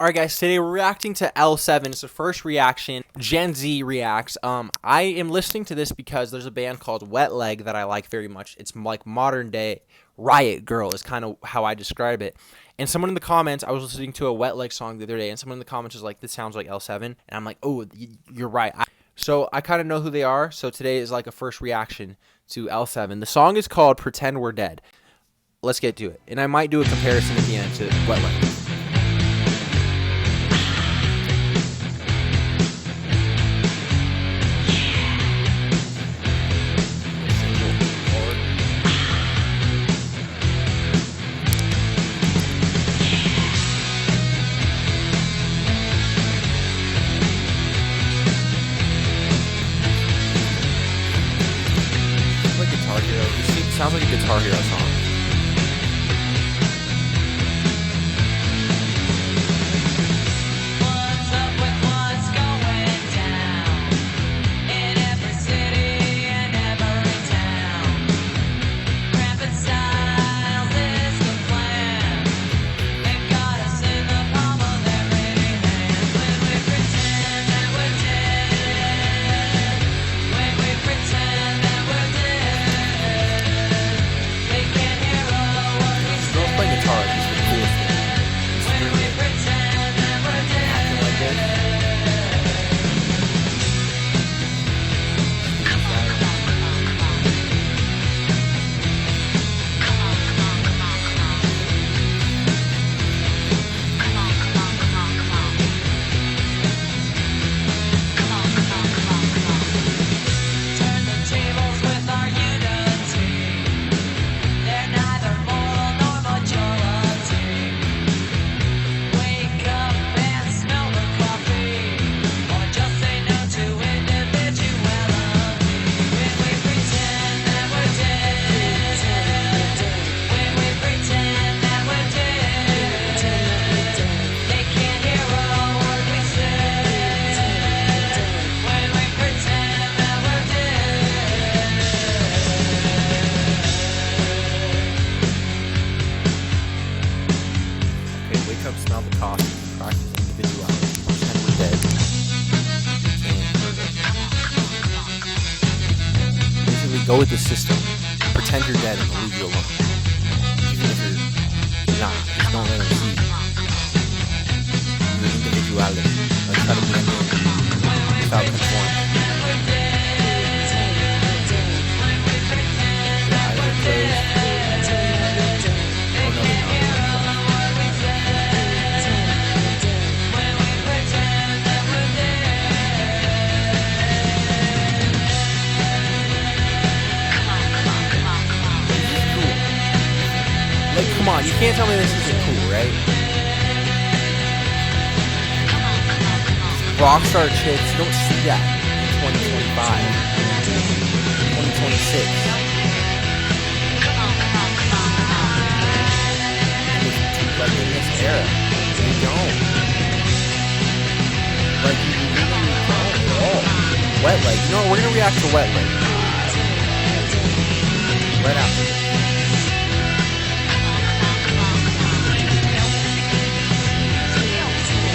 Alright guys, today we're reacting to L7. It's the first reaction. Gen Z reacts. I am listening to this because there's a band called Wet Leg that I like very much. It's like modern day Riot Girl is kind of how I describe it. And someone in the comments, I was listening to a Wet Leg song the other day, and someone in the comments was like, this sounds like L7. And I'm like, oh, you're right. So I kind of know who they are. So today is like a first reaction to L7. The song is called Pretend We're Dead. Let's get to it. And I might do a comparison at the end to Wet Leg. Guitar Hero. This sounds like a Guitar Hero song. What's up with what's going down in every city and every town? Rampant styles is the plan. They've got us in the palm of their pretty hands. When we pretend that we're dead, when we pretend that we're dead, they can't hear a word we say. Girls play guitar. It's the coolest thing. When we pretend that we're dead. Like this. Turn the tables with our unity. They're neither moral nor majority. Wake up and smell the coffee, or just say no to individuality. When we pretend that we're dead, when we pretend that we're dead, they can't hear a word we say. When we pretend that we're dead. Okay, wake up, smell the coffee, practice individuality, pretend we're dead. Basically, go with the system. Pretend you're dead and they'll leave you alone. Even if you're not, just don't let them see your individuality. Like, try to blend in without conforming. Like, come on, you can't tell me this isn't cool, right? Rockstar chicks, you don't see that in 2025, 2026. Like, in this era, you don't. Like, you really don't at all. Wet Leg. You know what? We're gonna react to Wet Leg. Right after this.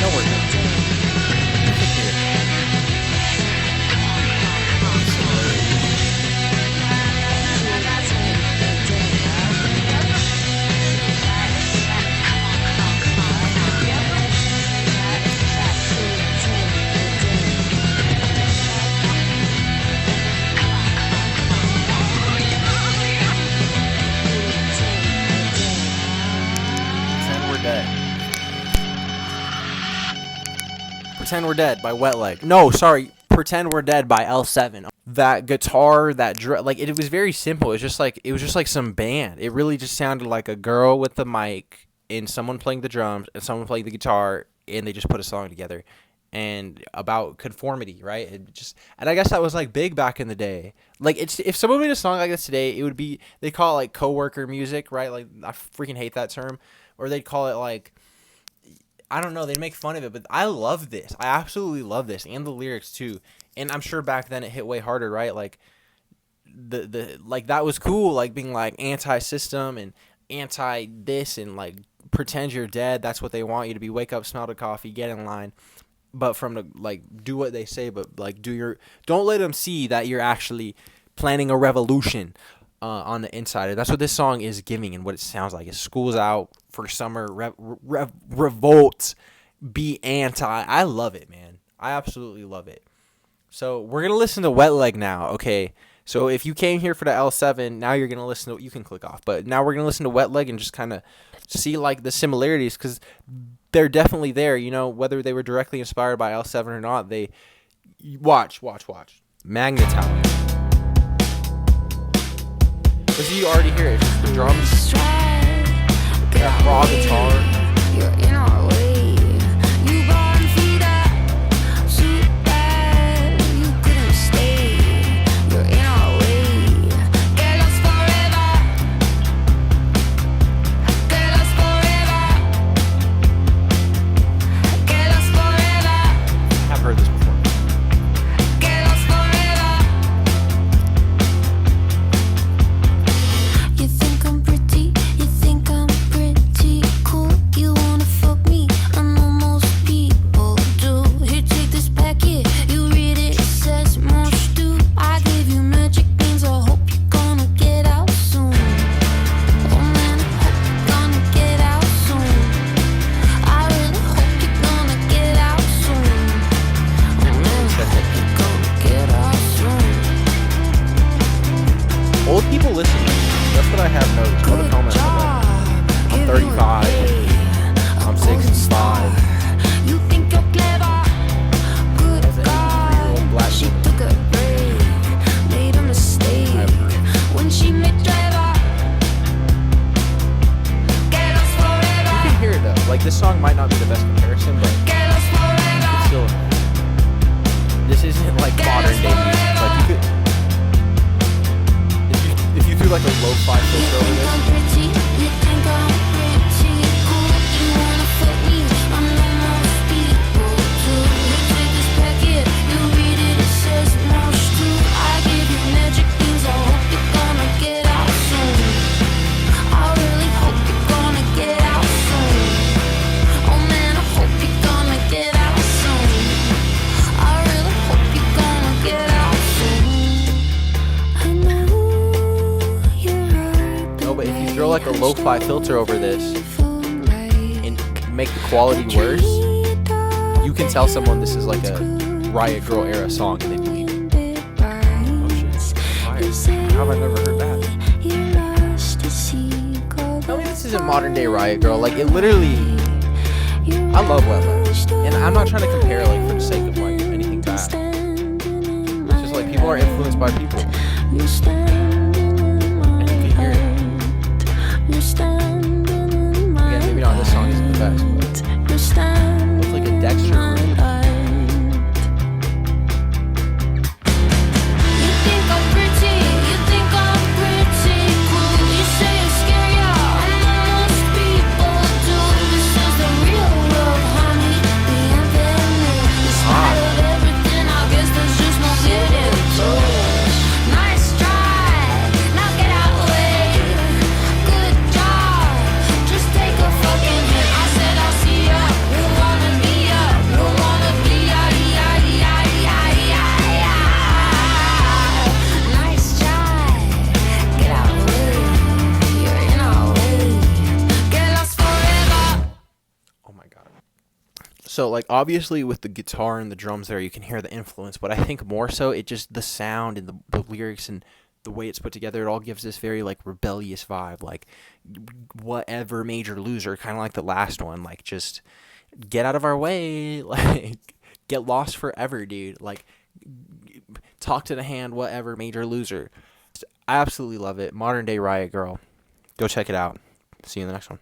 No, we're not. You can hear it. Pretend We're Dead. Pretend We're Dead by Wet Leg. No, sorry. Pretend We're Dead by L7. That guitar, like it was very simple. It was just like some band. It really just sounded like a girl with the mic and someone playing the drums and someone playing the guitar, and they just put a song together. And about conformity, right? And I guess that was like big back in the day. Like, if someone made a song like this today, it would be, they call it like coworker music, right? Like, I freaking hate that term. Or they'd call it like, I don't know, they'd make fun of it, but I love this. I absolutely love this, and the lyrics too. And I'm sure back then it hit way harder, right? Like, the like that was cool, like being like anti-system and anti this and like pretend you're dead. That's what they want you to be. Wake up, smell the coffee, get in line. But from the like, do what they say, but like, don't let them see that you're actually planning a revolution on the inside. That's what this song is giving and what it sounds like. It's school's out for summer, revolt, be anti. I love it, man. I absolutely love it. So we're going to listen to Wet Leg now, okay? So if you came here for the L7, now you're going to listen to, you can click off. But now we're going to listen to Wet Leg and just kind of see like the similarities, because they're definitely there, you know, whether they were directly inspired by L7 or not. They watch Magnetown. Because you already hear it. It's just the drums, that raw guitar. You're in our way. You bought and feed up so bad you couldn't stay. You're in our way. Get lost forever. Get lost forever. Get lost forever. I've heard this before. Get lost forever. You think I'm pretty? You think I'm pretty cool? You wanna fuck me? I know most people do. Here, take this packet. You read it, it says most do. I gave you magic beans. I hope you're gonna get out soon. Oh man, I hope you're gonna get out soon. I really hope you're gonna get out soon. Oh man, I hope you're gonna get out soon. Old people listen to me. That's what I have noticed. Go to comments on that. I'm 35. I'm 65. You think you're clever? Good As an 83-year-old God, black she woman. took a break, made a mistake I've heard. when she met Trevor. Get lost You forever, can hear it though. Like, this song might not be the best comparison, but get lost forever. it's still. This isn't like modern day music. Like, you could. If you threw like a lo-fi You filter over think this, I'm pretty? You think I'm pretty cool? You wanna fuck me? I know most people do. You take this packet, you read it, it says most do. I give you magic beans. I hope you're gonna get out soon. I really hope you're gonna get out soon. Oh man, I hope you're gonna get out soon. I really hope you're gonna get out soon. I know you're hurt, no, but if you throw like a lo-fi filter over this right. and make the quality worse, you can tell someone this is like a Riot Girl era song and they believe it. Oh shit. Fire. How have I never heard that? Tell me this isn't modern day Riot Girl. Like, it literally, I love Wet Leg. And I'm not trying to compare like for the sake of like anything bad. It's just like people are influenced by people. And you can hear it. Again, maybe not this song isn't the best, but looks like a Dexter remix. You think I'm pretty, you think I'm pretty cool. You say I'm scary, I know most people do. This is the real world, honey, the infinite. In spite of everything, I guess there's just no getting through. Nice try, now get out the way. Good job, just take a fucking hit. I said I'll see ya, you wanna be ya, you wanna be ya, Nice try, get out the way. You're in our way. Get lost forever. Oh my god. So like obviously with the guitar and the drums there you can hear the influence, but I think more so it just the sound and the lyrics and the way it's put together, it all gives this very like rebellious vibe, like whatever Major Loser, kind of like the last one, like just get out of our way, like get lost forever, dude, like talk to the hand, whatever Major Loser. I absolutely love it. Modern day Riot Girl. Go check it out. See you in the next one.